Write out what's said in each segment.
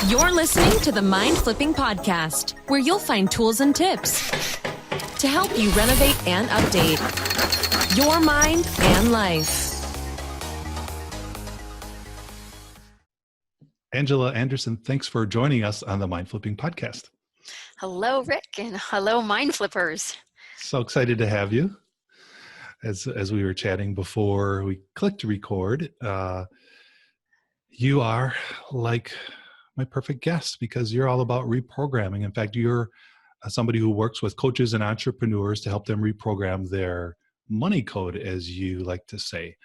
You're listening to the Mind Flipping Podcast, where you'll find tools and tips to help you renovate and update your mind and life. Angela Anderson, thanks for joining us on the Mind Flipping Podcast. Hello, Rick, and hello, Mind Flippers. So excited to have you. As we were chatting before we clicked record, you are like my perfect guest because you're all about reprogramming. In fact, you're somebody who works with coaches and entrepreneurs to help them reprogram their money code, as you like to say.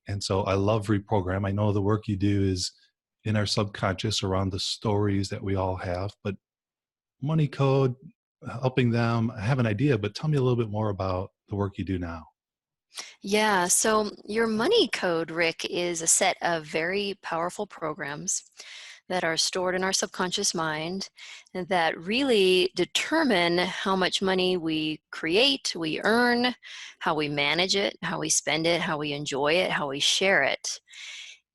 And so I love reprogram. I know the work you do is in our subconscious around the stories that we all have, but money code, helping them, I have an idea, but tell me a little bit more about the work you do now. Yeah, so your money code, Rick, is a set of very powerful programs that are stored in our subconscious mind and that really determine how much money we create, we earn, how we manage it, how we spend it, how we enjoy it, how we share it.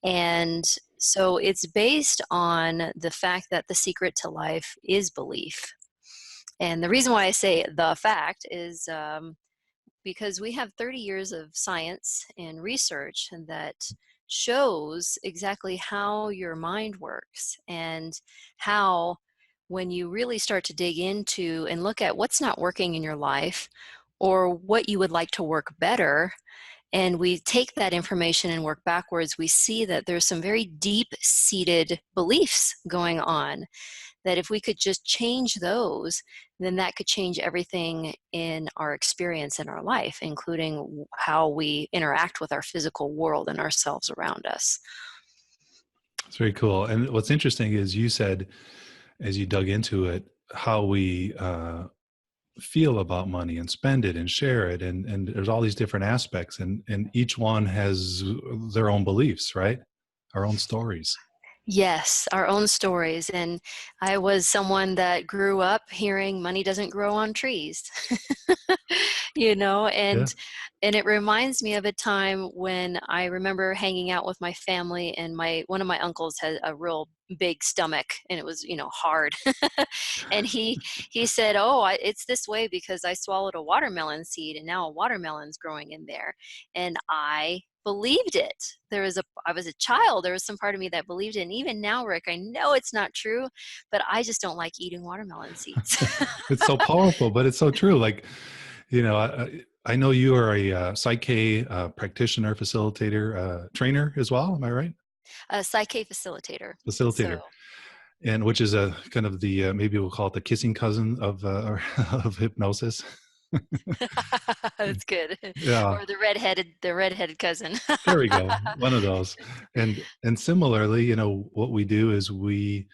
And so it's based on the fact that the secret to life is belief. And the reason why I say the fact is because we have 30 years of science and research that shows exactly how your mind works and how, when you really start to dig into and look at what's not working in your life or what you would like to work better, and we take that information and work backwards, we see that there's some very deep-seated beliefs going on, that if we could just change those, then that could change everything in our experience in our life, including how we interact with our physical world and ourselves around us. It's very cool. And what's interesting is you said, as you dug into it, how we feel about money and spend it and share it. And there's all these different aspects, and each one has their own beliefs, right? Our own stories. Yes, our own stories. And I was someone that grew up hearing money doesn't grow on trees, Yeah. and it reminds me of a time when I remember hanging out with my family, and one of my uncles had a real big stomach, and it was, hard. And he said, "Oh, it's this way because I swallowed a watermelon seed, and now a watermelon's growing in there." And I believed it. I was a child. There was some part of me that believed it. And even now, Rick, I know it's not true, but I just don't like eating watermelon seeds. It's so powerful, but it's so true. Like, I know you are a Psych K practitioner, facilitator, trainer as well. Am I right? A Psych K facilitator. Facilitator. So, And which is a kind of the, maybe we'll call it the kissing cousin of of hypnosis. that's good. Yeah. Or the redheaded cousin. There we go. One of those. And similarly, what we do is we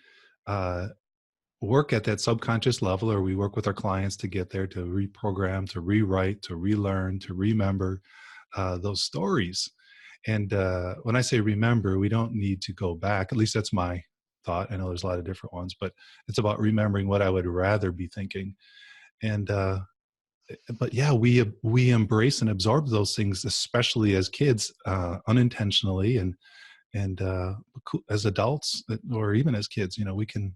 work at that subconscious level, or we work with our clients to get there, to reprogram, to rewrite, to relearn, to remember those stories. And when I say remember, we don't need to go back. At least that's my thought. I know there's a lot of different ones, but it's about remembering what I would rather be thinking. And but yeah, we embrace and absorb those things, especially as kids, unintentionally, and as adults, or even as kids, we can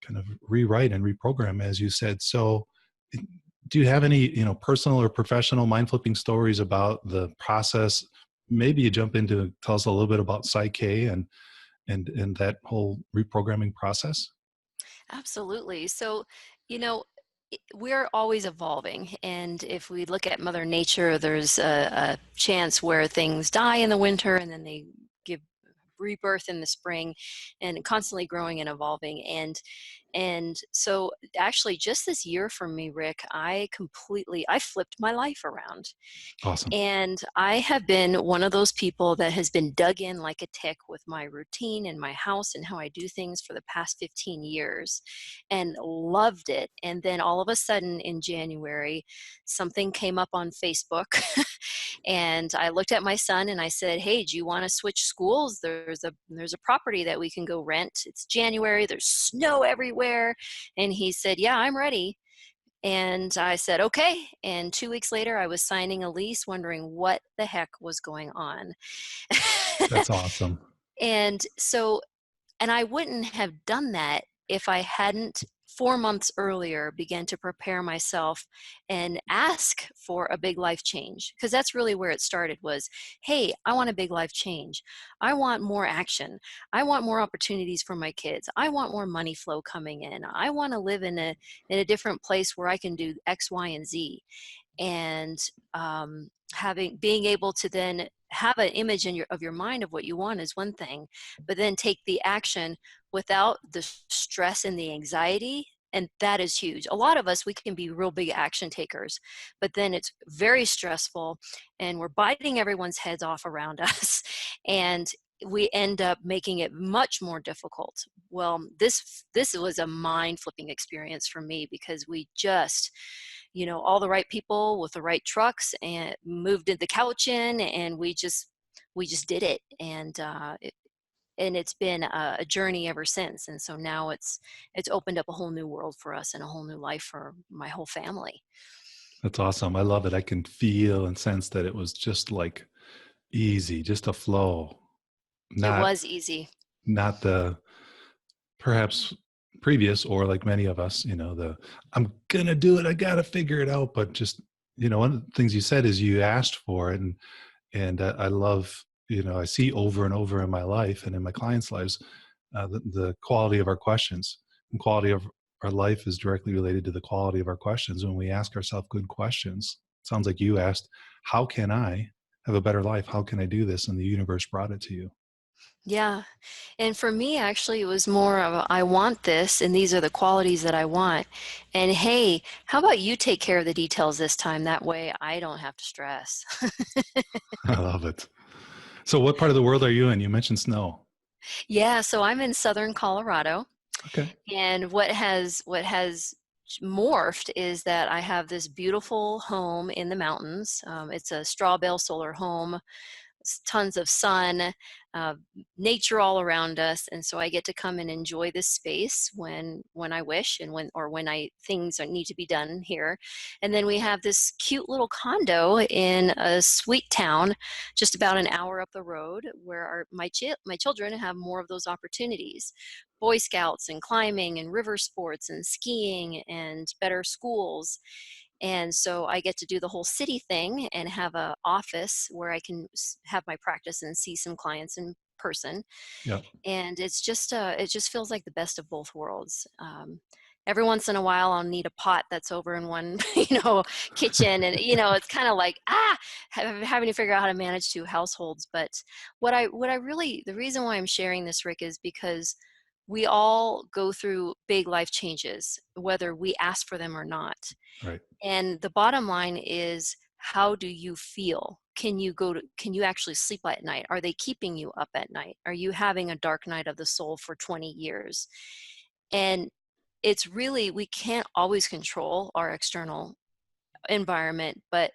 kind of rewrite and reprogram, as you said. So, do you have any, personal or professional mind flipping stories about the process? Maybe you jump into tell us a little bit about Psych K and that whole reprogramming process. Absolutely. So, we're always evolving. And if we look at Mother Nature, there's a chance where things die in the winter and then they give rebirth in the spring, and constantly growing and evolving. And so actually just this year for me, Rick, I flipped my life around. Awesome. And I have been one of those people that has been dug in like a tick with my routine and my house and how I do things for the past 15 years, and loved it. And then all of a sudden in January, something came up on Facebook and I looked at my son and I said, "Hey, do you want to switch schools? There's a property that we can go rent. It's January. There's snow everywhere." And he said, "Yeah, I'm ready." And I said, "Okay." And 2 weeks later, I was signing a lease, wondering what the heck was going on. That's awesome. And so, and I wouldn't have done that if I hadn't 4 months earlier began to prepare myself and ask for a big life change, because that's really where it started was, hey, I want a big life change. I want more action. I want more opportunities for my kids. I want more money flow coming in. I want to live in a different place where I can do X, Y, and Z. And being able to then have an image of your mind of what you want is one thing, but then take the action without the stress and the anxiety. And that is huge. A lot of us, we can be real big action takers, but then it's very stressful and we're biting everyone's heads off around us. And we end up making it much more difficult. Well, this was a mind flipping experience for me, because we just, all the right people with the right trucks and moved the couch in, and we just did it. And it's been a journey ever since. And so now it's opened up a whole new world for us and a whole new life for my whole family. That's awesome. I love it. I can feel and sense that it was just like easy, just a flow. It Not was easy. not the perhaps previous, or like many of us, the I'm gonna do it, I gotta figure it out. But just, one of the things you said is you asked for it. And I love, I see over and over in my life and in my clients' lives, the quality of our questions. And quality of our life is directly related to the quality of our questions. When we ask ourselves good questions, sounds like you asked, how can I have a better life? How can I do this? And the universe brought it to you. Yeah. And for me, actually, it was more of I want this, and these are the qualities that I want. And hey, how about you take care of the details this time? That way I don't have to stress. I love it. So what part of the world are you in? You mentioned snow. Yeah, so I'm in southern Colorado, Okay. and what has morphed is that I have this beautiful home in the mountains. It's a straw bale solar home, tons of sun, uh, nature all around us, and so I get to come and enjoy this space when I wish, and when I things need to be done here. And then we have this cute little condo in a sweet town, just about an hour up the road, where my children have more of those opportunities. Boy Scouts and climbing and river sports and skiing and better schools. And so I get to do the whole city thing and have a office where I can have my practice and see some clients in person. Yeah. And it just feels like the best of both worlds. Every once in a while I'll need a pot that's over in one, kitchen. And, it's kind of like, having to figure out how to manage two households. But the reason why I'm sharing this, Rick, is because we all go through big life changes, whether we ask for them or not. Right. And the bottom line is, how do you feel? Can you actually sleep at night? Are they keeping you up at night? Are you having a dark night of the soul for 20 years? And it's really, we can't always control our external environment, but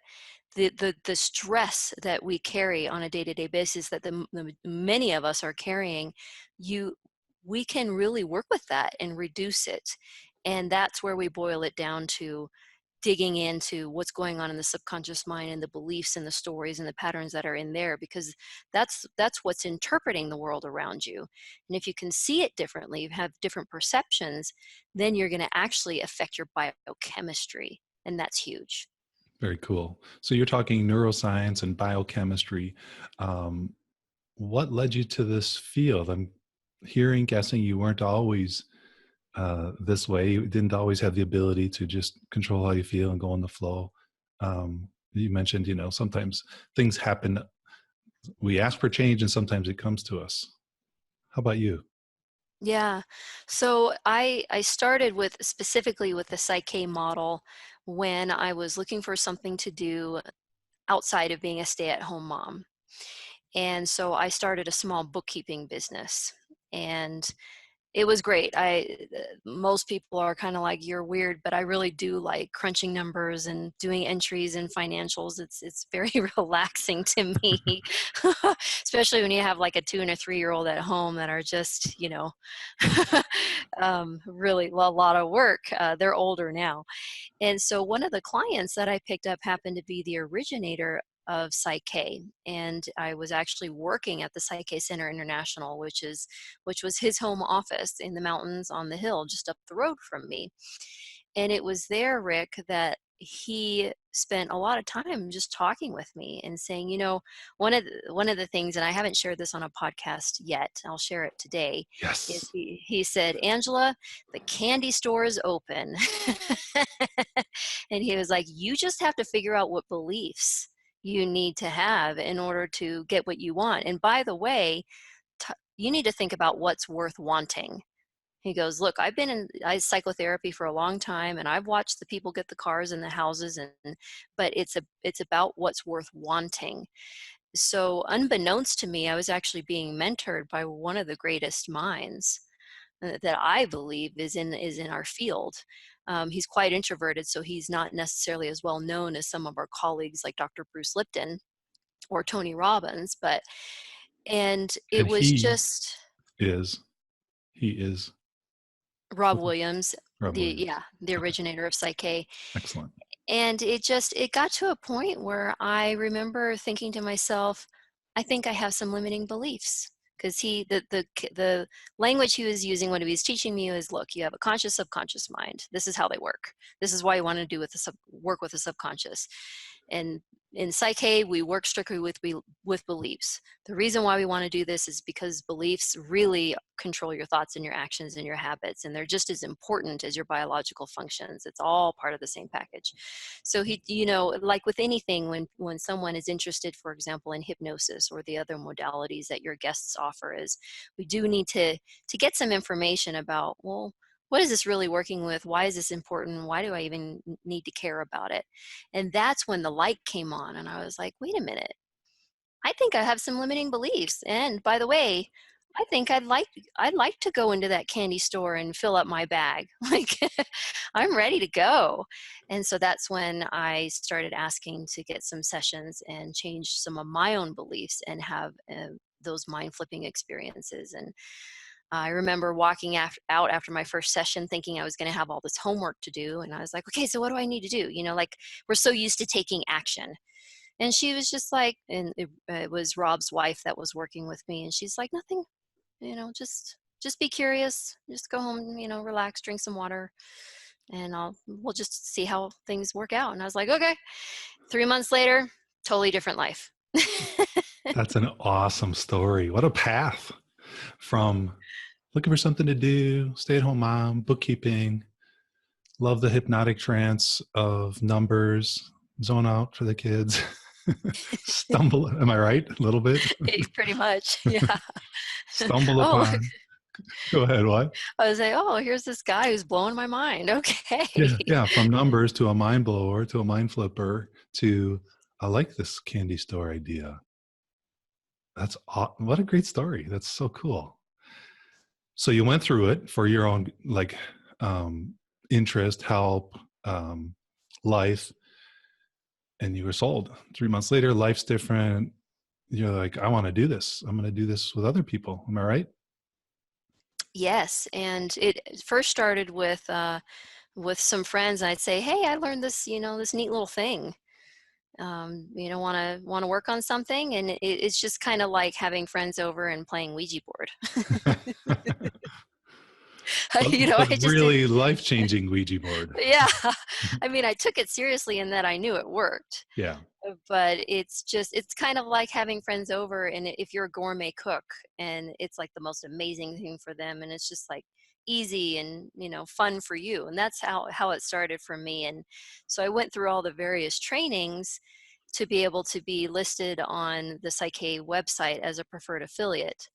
the stress that we carry on a day-to-day basis, that the many of us are carrying, we can really work with that and reduce it. And that's where we boil it down to digging into what's going on in the subconscious mind and the beliefs and the stories and the patterns that are in there, because that's what's interpreting the world around you. And if you can see it differently, you have different perceptions, then you're going to actually affect your biochemistry, and that's huge. Very cool. So you're talking neuroscience and biochemistry. What led you to this field? I'm guessing you weren't always this way. You didn't always have the ability to just control how you feel and go in the flow. You mentioned, sometimes things happen. We ask for change and sometimes it comes to us. How about you? Yeah. So I started specifically with the Psych K model when I was looking for something to do outside of being a stay-at-home mom. And so I started a small bookkeeping business, and it was great. Most people are kind of like, you're weird, but I really do like crunching numbers and doing entries and financials. It's very relaxing to me, especially when you have like a 2 and a 3-year-old at home that are just, really a lot of work. They're older now. And so one of the clients that I picked up happened to be the originator of Psych K, and I was actually working at the Psych K Center International, which was his home office in the mountains on the hill just up the road from me. And it was there, Rick, that he spent a lot of time just talking with me and saying, one of the things, and I haven't shared this on a podcast yet, I'll share it today, is Yes. he said, Angela, the candy store is open. And he was like, you just have to figure out what beliefs you need to have in order to get what you want. And by the way, you need to think about what's worth wanting. He goes, look, I've been in psychotherapy for a long time, and I've watched the people get the cars and the houses, but it's about what's worth wanting. So unbeknownst to me, I was actually being mentored by one of the greatest minds that I believe is in our field. He's quite introverted, so he's not necessarily as well known as some of our colleagues like Dr. Bruce Lipton or Tony Robbins, and it And was just is, he is Rob Williams, Rob Williams. the Okay, originator of Psych K. excellent. And it got to a point where I remember thinking to myself, I think I have some limiting beliefs. Because the language he was using when he was teaching me was, look, you have a conscious, subconscious mind. This is how they work. This is why you want to work with the subconscious. And in Psych K, we work strictly with beliefs. The reason why we want to do this is because beliefs really control your thoughts and your actions and your habits, and they're just as important as your biological functions. It's all part of the same package. So like with anything, when someone is interested, for example, in hypnosis or the other modalities that your guests offer, is we do need to get some information about, well, what is this really working with? Why is this important? Why do I even need to care about it? And that's when the light came on, and I was like, wait a minute. I think I have some limiting beliefs. And by the way, I think I'd like to go into that candy store and fill up my bag. Like, I'm ready to go. And so that's when I started asking to get some sessions and change some of my own beliefs and have those mind flipping experiences. And I remember walking out after my first session thinking I was going to have all this homework to do. And I was like, okay, so what do I need to do? Like, we're so used to taking action. And she was just like, and it was Rob's wife that was working with me. And she's like, nothing, just be curious. Just go home, relax, drink some water, and we'll just see how things work out. And I was like, okay. 3 months later, totally different life. That's an awesome story. What a path from looking for something to do, stay-at-home mom, bookkeeping, love the hypnotic trance of numbers, zone out for the kids, stumble, am I right? A little bit? Pretty much, yeah. Stumble Oh, upon. Go ahead, what? I was like, oh, here's this guy who's blowing my mind. Okay. Yeah, from numbers to a mind blower to a mind flipper to, I like this candy store idea. What a great story. That's so cool. So you went through it for your own interest, help, life, and you were sold. 3 months later, life's different. You're like, I want to do this. I'm going to do this with other people. Am I right? Yes, and it first started with some friends. I'd say, hey, I learned this, this neat little thing. Want to work on something, and it's just kind of like having friends over and playing Ouija board. But I just really life-changing Ouija board. yeah. I mean, I took it seriously in that I knew it worked. Yeah. But it's kind of like having friends over, and if you're a gourmet cook, and it's like the most amazing thing for them, and it's just like easy and fun for you. And that's how it started for me. And so I went through all the various trainings to be able to be listed on the Psych K website as a preferred affiliate.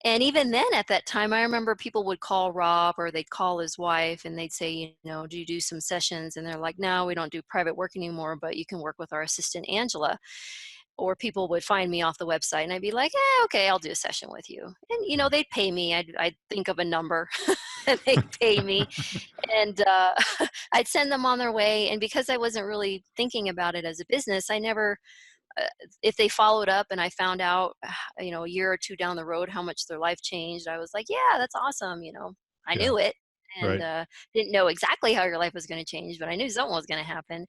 And even then, at that time, I remember people would call Rob, or they'd call his wife, and they'd say, do you do some sessions? And they're like, no, we don't do private work anymore, but you can work with our assistant, Angela. Or people would find me off the website, and I'd be like, okay, I'll do a session with you. And, they'd pay me. I'd think of a number, and they'd pay me. And I'd send them on their way. And because I wasn't really thinking about it as a business, I never... if they followed up and I found out, a year or two down the road how much their life changed, I was like, yeah, that's awesome. I Yeah. knew it. and Right. didn't know exactly how your life was going to change, but I knew something was going to happen.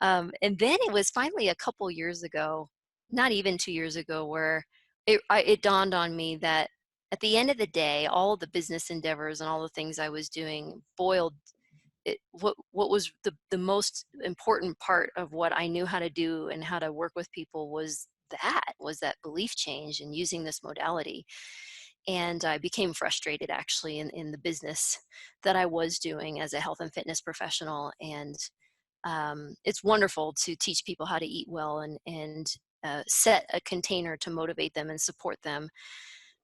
And then it was finally a couple years ago, not even 2 years ago, where it dawned on me that at the end of the day, all of the business endeavors and all the things I was doing boiled what was the most important part of what I knew how to do and how to work with people was that belief change and using this modality. And I became frustrated actually in the business that I was doing as a health and fitness professional. And it's wonderful to teach people how to eat well and set a container to motivate them and support them.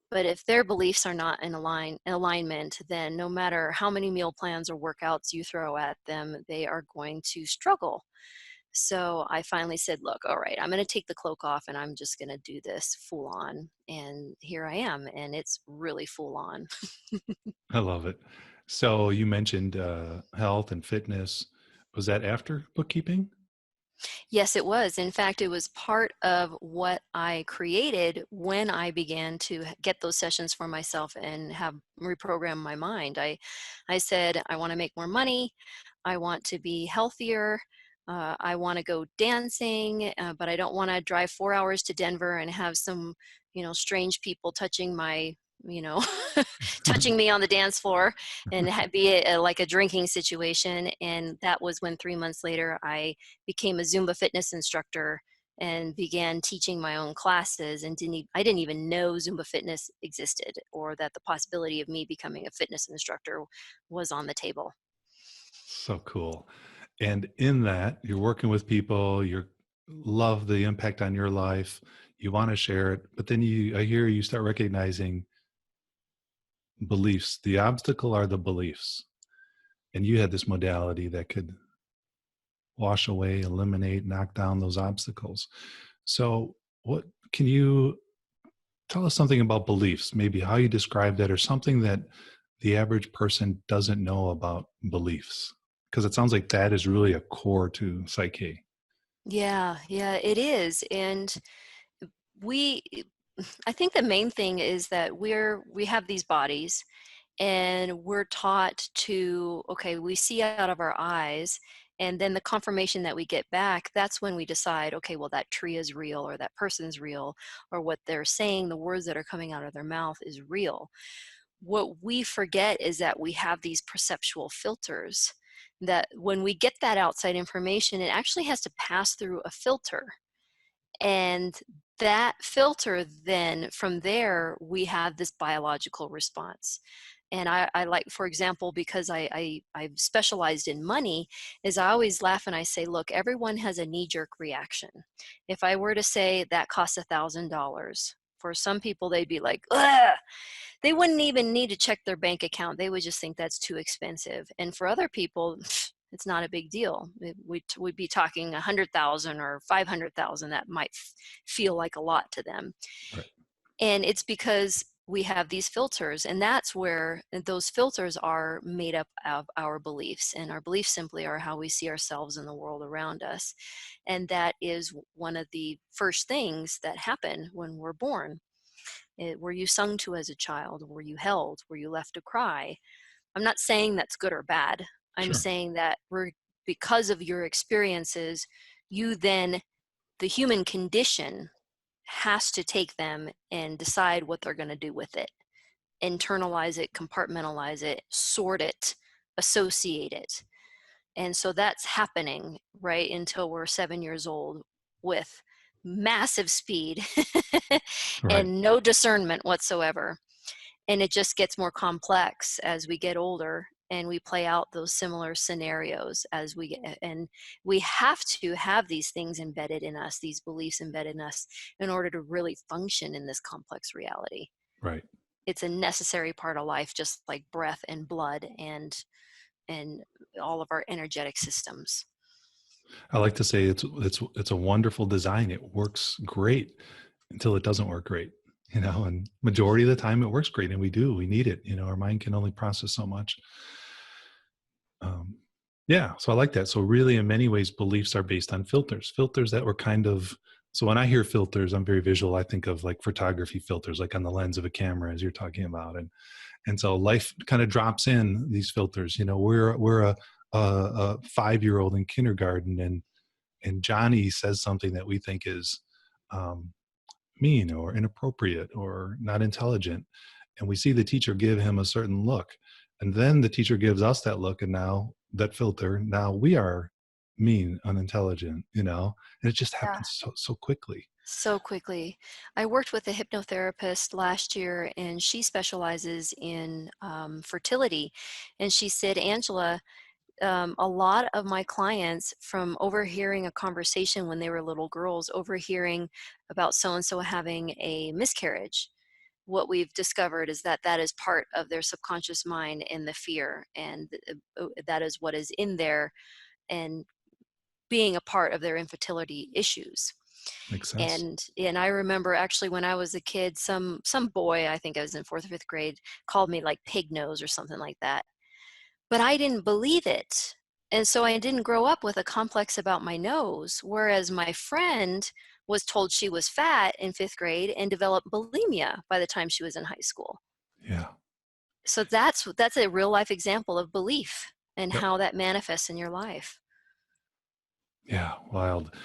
But if their beliefs are not in alignment, then no matter how many meal plans or workouts you throw at them, they are going to struggle. So I finally said, look, all right, I'm going to take the cloak off and I'm just going to do this full on. And here I am. And it's really full on. I love it. So you mentioned health and fitness. Was that after bookkeeping? Yes, it was. In fact, it was part of what I created when I began to get those sessions for myself and have reprogram my mind. I said, I want to make more money. I want to be healthier. I want to go dancing, but I don't want to drive 4 hours to Denver and have some, strange people touching my, you know, touching me on the dance floor and be like a drinking situation. And that was when 3 months later, I became a Zumba fitness instructor and began teaching my own classes and I didn't even know Zumba fitness existed or that the possibility of me becoming a fitness instructor was on the table. So cool. And in that, you're working with people, you love the impact on your life, you want to share it, but then I hear you start recognizing beliefs. The obstacle are the beliefs. And you had this modality that could wash away, eliminate, knock down those obstacles. So, what can you tell us something about beliefs? Maybe how you describe that, or something that the average person doesn't know about beliefs? Because it sounds like that is really a core to Psych K. Yeah, it is. And we, I think the main thing is that we have these bodies and we're taught to, okay, we see out of our eyes, and then the confirmation that we get back, that's when we decide, okay, well, that tree is real, or that person's real, or what they're saying, the words that are coming out of their mouth is real. What we forget is that we have these perceptual filters, that when we get that outside information, it actually has to pass through a filter. And that filter, then from there, we have this biological response. And I like, for example, because I've specialized in money, is I always laugh and I say, look, everyone has a knee-jerk reaction. If I were to say that costs $1,000, for some people, they'd be like, ugh! They wouldn't even need to check their bank account. They would just think that's too expensive. And for other people, it's not a big deal. We'd be talking 100,000 or 500,000. That might feel like a lot to them. Right. And it's because we have these filters, and that's where those filters are made up of our beliefs, and our beliefs simply are how we see ourselves in the world around us. And that is one of the first things that happen when we're born. Were you sung to as a child? Were you held? Were you left to cry? I'm not saying that's good or bad. I'm Sure. saying that because of your experiences, the human condition has to take them and decide what they're going to do with it. Internalize it, compartmentalize it, sort it, associate it. And so that's happening right until we're 7 years old with massive speed Right. and no discernment whatsoever. And it just gets more complex as we get older and we play out those similar scenarios and we have to have these things embedded in us, these beliefs embedded in us, in order to really function in this complex reality. Right. It's a necessary part of life, just like breath and blood and all of our energetic systems. I like to say it's a wonderful design. It works great until it doesn't work great, and majority of the time it works great, and we need it. Our mind can only process so much. Yeah, so I like that. So really, in many ways, beliefs are based on filters that were so when I hear filters, I'm very visual. I think of like photography filters, like on the lens of a camera, as you're talking about, And so life kind of drops in these filters. You know, we're a 5-year-old in kindergarten, and Johnny says something that we think is um, mean or inappropriate or not intelligent, and we see the teacher give him a certain look, and then the teacher gives us that look, and now that filter, now we are mean, unintelligent, you know, and it just Yeah. happens so quickly. So quickly. I worked with a hypnotherapist last year, and she specializes in fertility. And she said, Angela, a lot of my clients, from overhearing a conversation when they were little girls, overhearing about so and so having a miscarriage, what we've discovered is that that is part of their subconscious mind and the fear, and that is what is in there and being a part of their infertility issues. Makes sense. And I remember actually when I was a kid, some boy, I think I was in 4th or 5th grade, called me like pig nose or something like that. But I didn't believe it. And so I didn't grow up with a complex about my nose, whereas my friend was told she was fat in 5th grade and developed bulimia by the time she was in high school. Yeah. So that's a real life example of belief and Yep. how that manifests in your life. Yeah. Wild.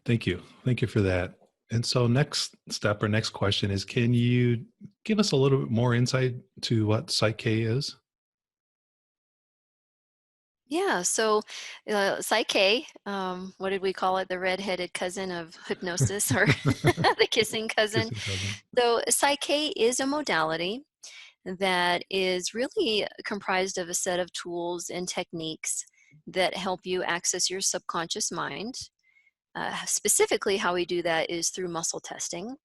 Thank you. Thank you for that. And so next step or next question is, can you give us a little bit more insight to what Psych K is? Yeah, so Psych K, what did we call it? The redheaded cousin of hypnosis, or the kissing cousin. Kissing cousin. So Psych K is a modality that is really comprised of a set of tools and techniques that help you access your subconscious mind. Specifically, how we do that is through muscle testing.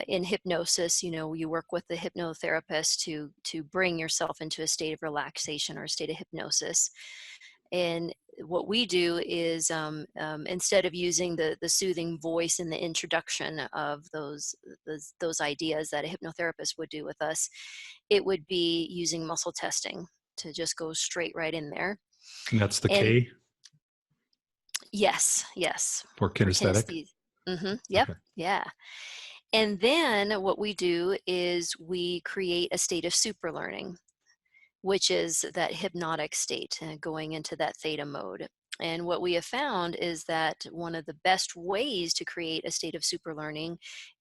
In hypnosis, you know, you work with the hypnotherapist to bring yourself into a state of relaxation or a state of hypnosis. And what we do is, instead of using the soothing voice in the introduction of those ideas that a hypnotherapist would do with us, it would be using muscle testing to just go straight right in there. And that's the And K yes, for for kinesthetic. kinesthesia. Yep, Okay. yeah. And then what we do is we create a state of super learning, which is that hypnotic state, going into that theta mode. And what we have found is that one of the best ways to create a state of super learning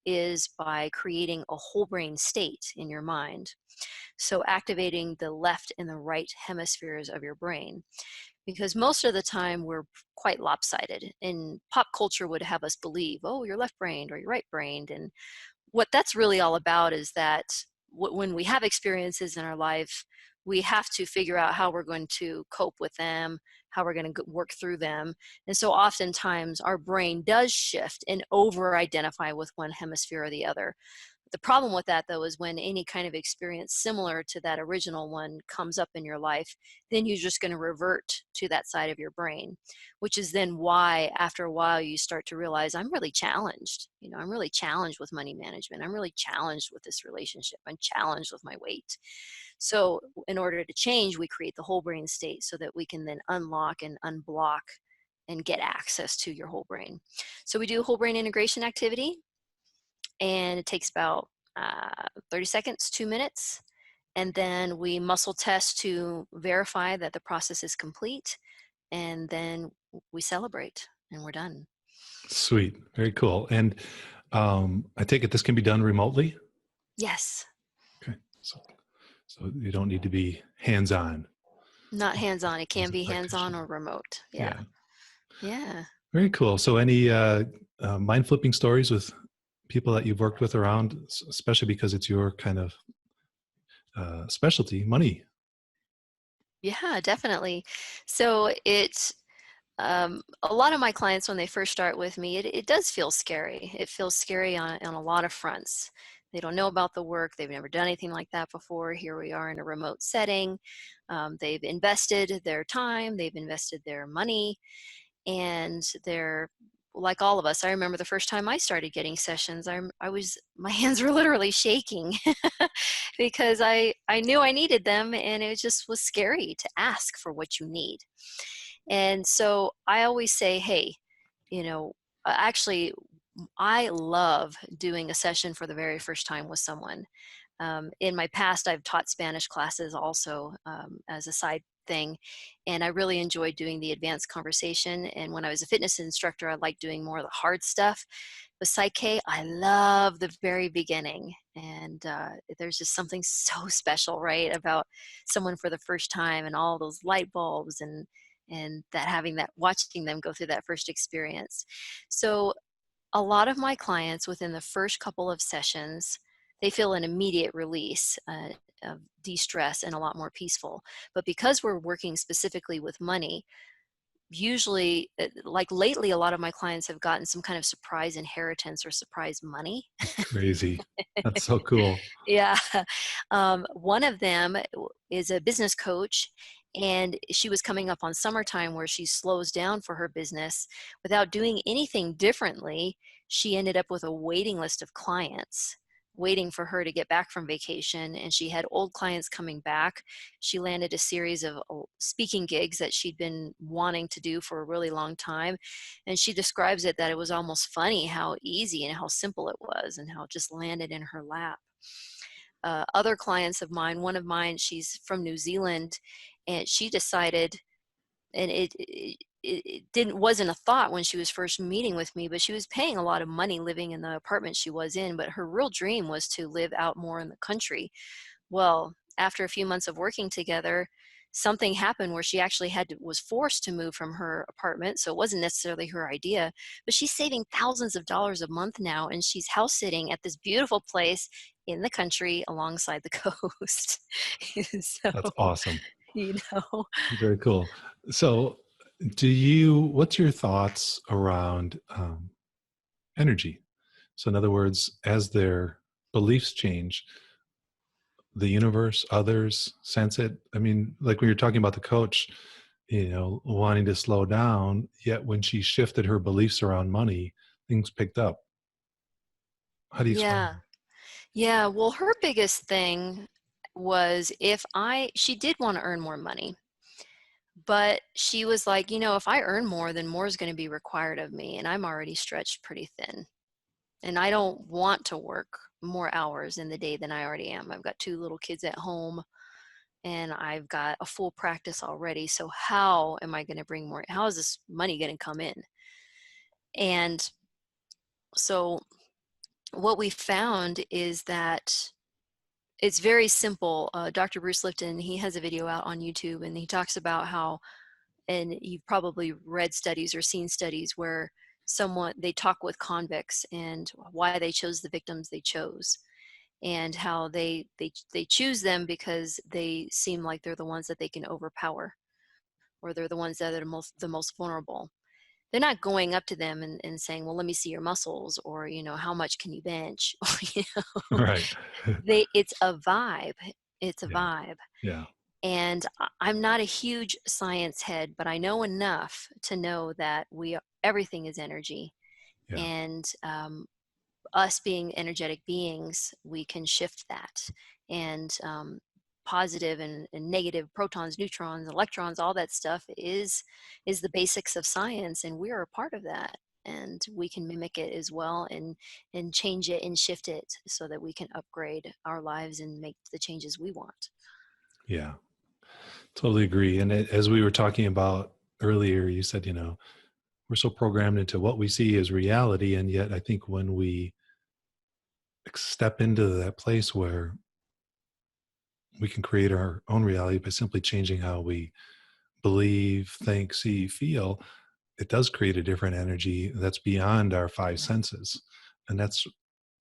is by creating a whole brain state in your mind. So activating the left and the right hemispheres of your brain. Because most of the time we're quite lopsided, and pop culture would have us believe, oh, you're left brained or you're right brained. And what that's really all about is that when we have experiences in our life, we have to figure out how we're going to cope with them, how we're going to work through them. And so oftentimes our brain does shift and over identify with one hemisphere or the other. The problem with that, though, is when any kind of experience similar to that original one comes up in your life, then you're just going to revert to that side of your brain, which is then why, after a while, you start to realize, I'm really challenged. You know, I'm really challenged with money management. I'm really challenged with this relationship. I'm challenged with my weight. So, in order to change, we create the whole brain state so that we can then unlock and unblock and get access to your whole brain. So, we do whole brain integration activity, and it takes about 30 seconds, 2 minutes. And then we muscle test to verify that the process is complete. And then we celebrate and we're done. Sweet. Very cool. And I take it this can be done remotely? Yes. Okay. So you don't need to be hands-on. Not hands-on. It As can a be hands-on practitioner. or remote. Yeah. Yeah. Very cool. So any mind flipping stories with people that you've worked with around, especially because it's your kind of specialty, money? Yeah, definitely. So it's a lot of my clients, when they first start with me, it does feel scary. It feels scary on a lot of fronts. They don't know about the work. They've never done anything like that before. Here we are in a remote setting. They've invested their time. They've invested their money. And they're like all of us. I remember the first time I started getting sessions, my hands were literally shaking because I knew I needed them, and it just was scary to ask for what you need. And so I always say, hey, you know, actually, I love doing a session for the very first time with someone. In my past, I've taught Spanish classes also as a side thing, and I really enjoyed doing the advanced conversation. And when I was a fitness instructor, I liked doing more of the hard stuff. With Psych K, I love the very beginning, and there's just something so special, right, about someone for the first time and all those light bulbs and that having that watching them go through that first experience. So a lot of my clients within the first couple of sessions, they feel an immediate release of de-stress and a lot more peaceful. But because we're working specifically with money, usually, like lately, a lot of my clients have gotten some kind of surprise inheritance or surprise money. Crazy. That's so cool. Yeah. One of them is a business coach, and she was coming up on summertime where she slows down for her business. Without doing anything differently, she ended up with a waiting list of clients waiting for her to get back from vacation, and she had old clients coming back. She landed a series of speaking gigs that she'd been wanting to do for a really long time, and she describes it that it was almost funny how easy and how simple it was and how it just landed in her lap. Other clients of mine, one of mine, she's from New Zealand, and she decided, and it didn't wasn't a thought when she was first meeting with me, but she was paying a lot of money living in the apartment she was in, but her real dream was to live out more in the country. Well, after a few months of working together, something happened where she actually was forced to move from her apartment. So it wasn't necessarily her idea, but she's saving thousands of dollars a month now, and she's house sitting at this beautiful place in the country alongside the coast. So, That's awesome. you know, Very cool. So, what's your thoughts around energy? So, in other words, as their beliefs change, the universe, others sense it. I mean, like when you're talking about the coach, wanting to slow down, yet when she shifted her beliefs around money, things picked up. How do you explain yeah. Yeah, well, her biggest thing was she did want to earn more money, but she was like, if I earn more, then more is going to be required of me, and I'm already stretched pretty thin. And I don't want to work more hours in the day than I already am. I've got two little kids at home, and I've got a full practice already. So how am I going to bring more? How is this money going to come in? And so what we found is that it's very simple. Dr. Bruce Lipton, he has a video out on YouTube, and he talks about how, and you've probably read studies or seen studies where they talk with convicts and why they chose the victims they chose, and how they choose them because they seem like they're the ones that they can overpower, or they're the ones that are the most vulnerable. They're not going up to them and saying, well, let me see your muscles, or how much can you bench? it? Right. It's a vibe. It's a Yeah. vibe. Yeah. And I'm not a huge science head, but I know enough to know that everything is energy. Yeah. And us being energetic beings, we can shift that. And positive and negative protons, neutrons, electrons, all that stuff is the basics of science, and we're a part of that. And we can mimic it as well, and change it and shift it so that we can upgrade our lives and make the changes we want. Yeah. Totally agree. And as we were talking about earlier, you said, we're so programmed into what we see as reality. And yet I think when we step into that place where we can create our own reality by simply changing how we believe, think, see, feel, it does create a different energy that's beyond our five senses. And that's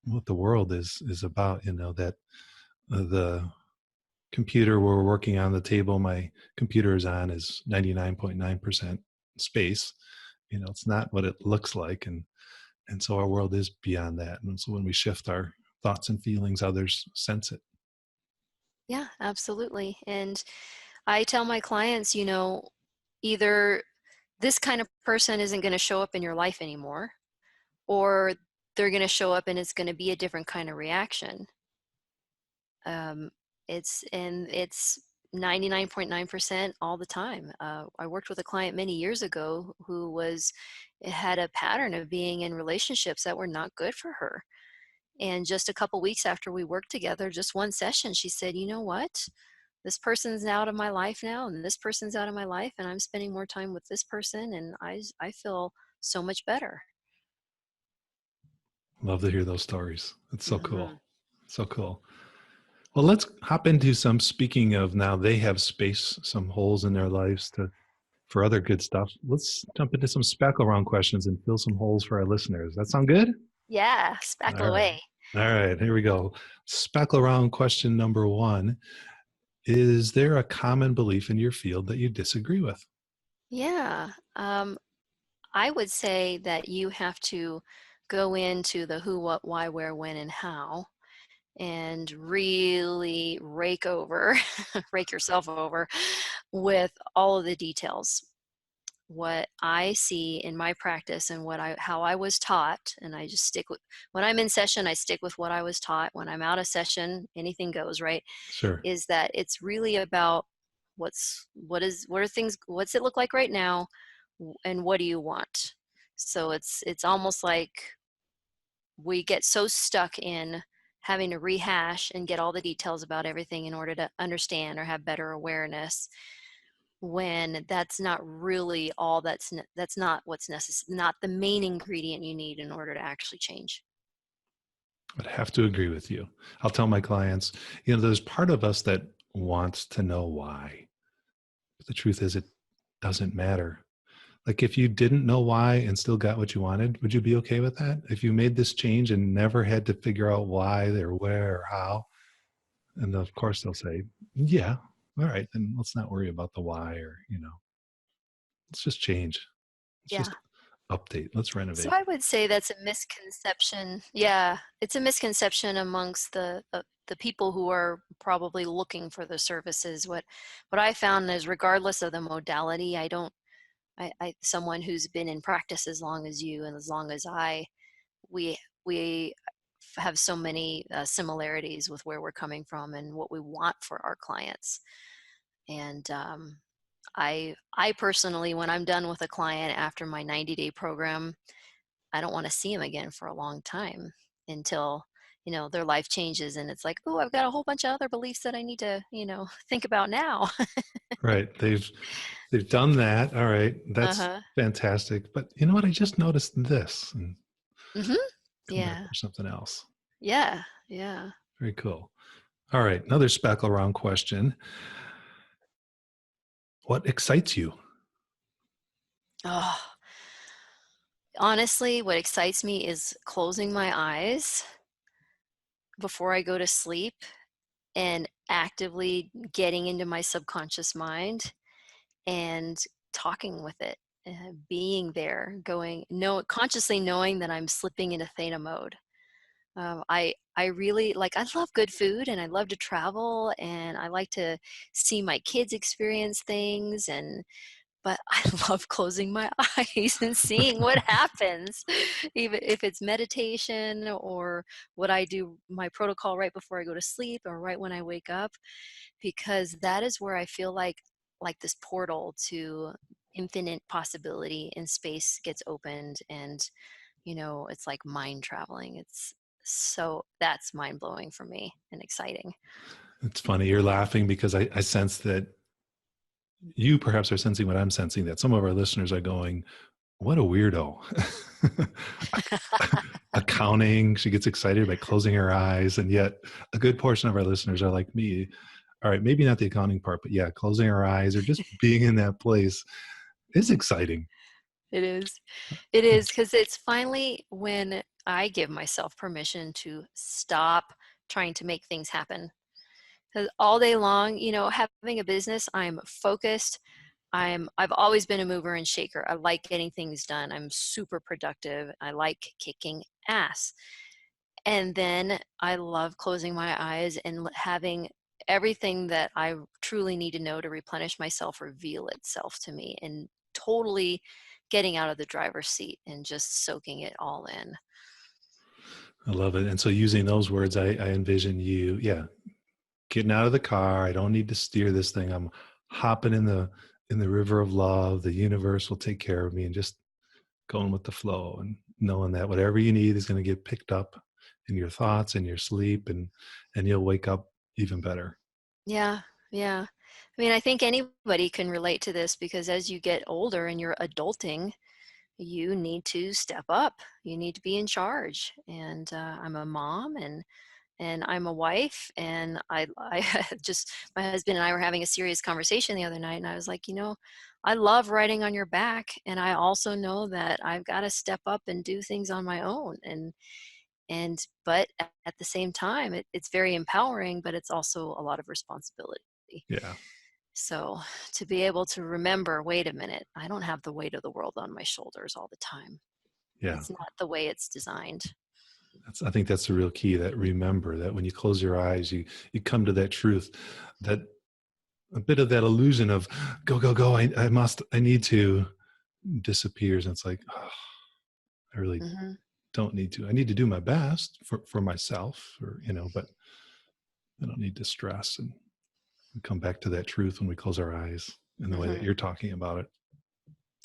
what the world is about, that the computer we're working on, the table my computer is on, is 99.9% space. It's not what it looks like. And so our world is beyond that. And so when we shift our thoughts and feelings, others sense it. Yeah, absolutely. And I tell my clients, either this kind of person isn't going to show up in your life anymore, or they're going to show up and it's going to be a different kind of reaction. Um, it's 99.9% all the time. I worked with a client many years ago who had a pattern of being in relationships that were not good for her. And just a couple weeks after we worked together, just one session, she said, you know what? This person's out of my life now, and this person's out of my life, and I'm spending more time with this person, and I feel so much better. Love to hear those stories. It's so Hmm. cool. So cool. Well, let's hop into some, speaking of, now they have space, some holes in their lives for other good stuff. Let's jump into some spackle round questions and fill some holes for our listeners. That sound good? Yeah, All spackle right. away. All right, here we go. Spackle round question number one. Is there a common belief in your field that you disagree with? Yeah. I would say that you have to go into the who, what, why, where, when, and how, and really rake over, rake yourself over with all of the details. What I see in my practice and how I was taught, and I just stick with, when I'm in session, I stick with what I was taught. When I'm out of session, anything goes, right? Sure. Is that it's really about what are things, what's it look like right now, and what do you want? So it's almost like we get so stuck in having to rehash and get all the details about everything in order to understand or have better awareness, when that's not really all that's not what's necessary, not the main ingredient you need in order to actually change. I'd have to agree with you. I'll tell my clients, there's part of us that wants to know why. But the truth is, it doesn't matter. Like, if you didn't know why and still got what you wanted, would you be okay with that? If you made this change and never had to figure out why or where or how, and of course they'll say, yeah, all right, then let's not worry about the why, or, let's just change. Let's Yeah. just update. Let's So renovate. I would say that's a misconception. Yeah, it's a misconception amongst the people who are probably looking for the services. What I found is, regardless of the modality, I someone who's been in practice as long as you and as long as we have so many similarities with where we're coming from and what we want for our clients. And I personally, when I'm done with a client after my 90-day program, I don't want to see them again for a long time, until their life changes and it's like, oh, I've got a whole bunch of other beliefs that I need to think about now. Right. They've done that. All right. That's Uh-huh. fantastic. But you know what? I just noticed this, and Mm-hmm. come back Yeah. for something else. Yeah. Yeah. Very cool. All right. Another spackle round question. What excites you? Oh, honestly, what excites me is closing my eyes before I go to sleep and actively getting into my subconscious mind and talking with it, being there, consciously knowing that I'm slipping into theta mode. I really like, I love good food and I love to travel and I like to see my kids experience things, but I love closing my eyes and seeing what happens, even if it's meditation or what I do, my protocol right before I go to sleep or right when I wake up, because that is where I feel like this portal to infinite possibility in space gets opened, and it's like mind traveling. That's mind blowing for me and exciting. It's funny. You're laughing because I sense that you perhaps are sensing what I'm sensing, that some of our listeners are going, what a weirdo. Accounting, she gets excited by closing her eyes. And yet a good portion of our listeners are like me. All right, maybe not the accounting part, but yeah, closing our eyes or just being in that place is exciting. It is. It is, because it's finally when I give myself permission to stop trying to make things happen. Because all day long, having a business, I'm focused. I've always been a mover and shaker. I like getting things done. I'm super productive. I like kicking ass. And then I love closing my eyes and having everything that I truly need to know to replenish myself reveal itself to me, and totally getting out of the driver's seat and just soaking it all in. I love it. And so using those words, I envision you, getting out of the car. I don't need to steer this thing. I'm hopping in the river of love. The universe will take care of me, and just going with the flow and knowing that whatever you need is going to get picked up in your thoughts and your sleep, and you'll wake up even better. Yeah, yeah. I mean, I think anybody can relate to this because as you get older and you're adulting, you need to step up. You need to be in charge. And I'm a mom and I'm a wife, and I just, my husband and I were having a serious conversation the other night, and I was like, I love riding on your back, and I also know that I've got to step up and do things on my own. But at the same time, it's very empowering, but it's also a lot of responsibility. Yeah. So to be able to remember, wait a minute, I don't have the weight of the world on my shoulders all the time. Yeah. It's not the way it's designed. I think that's the real key, that remember that when you close your eyes, you come to that truth, that a bit of that illusion of go, go, go. I need to disappears. And it's like, oh, I really Hmm. don't need to. I need to do my best for myself, but I don't need to stress, and we come back to that truth when we close our eyes in the way that Hmm. you're talking about it.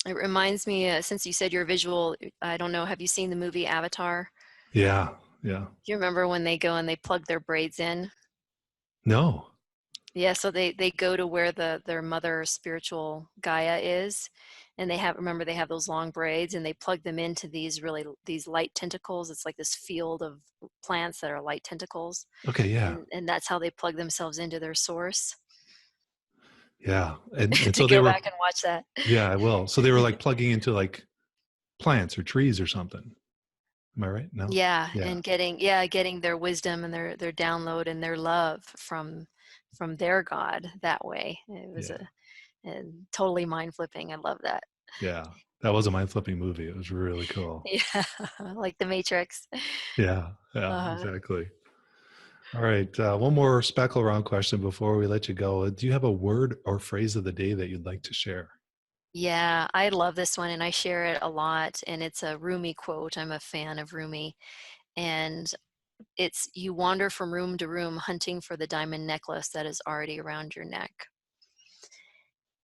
It reminds me, since you said you're visual, I don't know, have you seen the movie Avatar? Yeah. Yeah. Do you remember when they go and they plug their braids in? No. Yeah, so they go to where their mother spiritual Gaia is, and they have those long braids, and they plug them into these light tentacles. It's like this field of plants that are light tentacles, Okay. Yeah. and that's how they plug themselves into their source. Yeah. And To so they go were, back and watch that. yeah, I will. So they were like plugging into like plants or trees or something. Am I right? No? Yeah, Yeah. and getting their wisdom and their download and their love from their God that way. It was Yeah. a totally mind flipping. I love that. Yeah. That was a mind flipping movie. It was really cool. Yeah, like the Matrix. Yeah. Yeah. Uh, Exactly. All right. One more speckle round question before we let you go. Do you have a word or phrase of the day that you'd like to share? yeah, I love this one and I share it a lot. And it's a Rumi quote. I'm a fan of Rumi. And it's, you wander from room to room hunting for the diamond necklace that is already around your neck.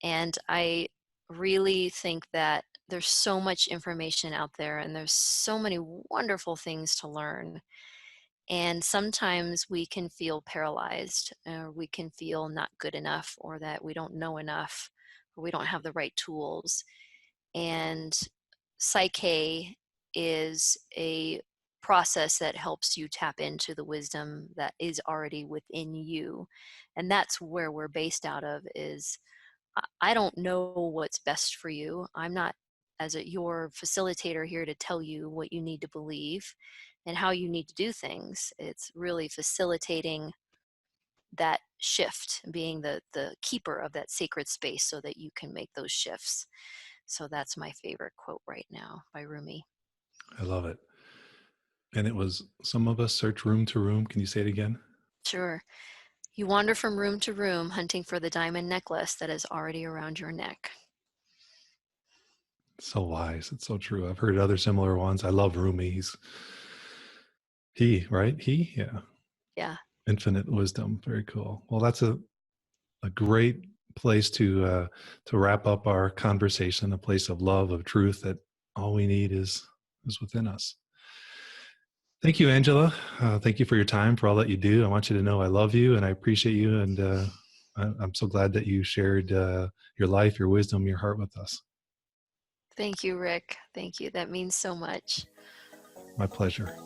And I really think that there's so much information out there and there's so many wonderful things to learn. And sometimes we can feel paralyzed, or we can feel not good enough, or that we don't know enough, or we don't have the right tools. And Psych K is a process that helps you tap into the wisdom that is already within you. And that's where we're based out of is I don't know what's best for you. I'm not your facilitator here to tell you what you need to believe and how you need to do things. It's really facilitating that shift, being the keeper of that sacred space so that you can make those shifts. So that's my favorite quote right now by Rumi. I love it. And it was, some of us search room to room. Can you say it again? Sure. You wander from room to room hunting for the diamond necklace that is already around your neck. So wise. It's so true. I've heard other similar ones. I love Rumi. Right? Yeah. Yeah. Infinite wisdom. Very cool. Well, that's a great place to wrap up our conversation, a place of love, of truth, that all we need is within us. Thank you, Angela. Thank you for your time, for all that you do. I want you to know I love you and I appreciate you. And I'm so glad that you shared your life, your wisdom, your heart with us. Thank you, Rick. Thank you. That means so much. My pleasure.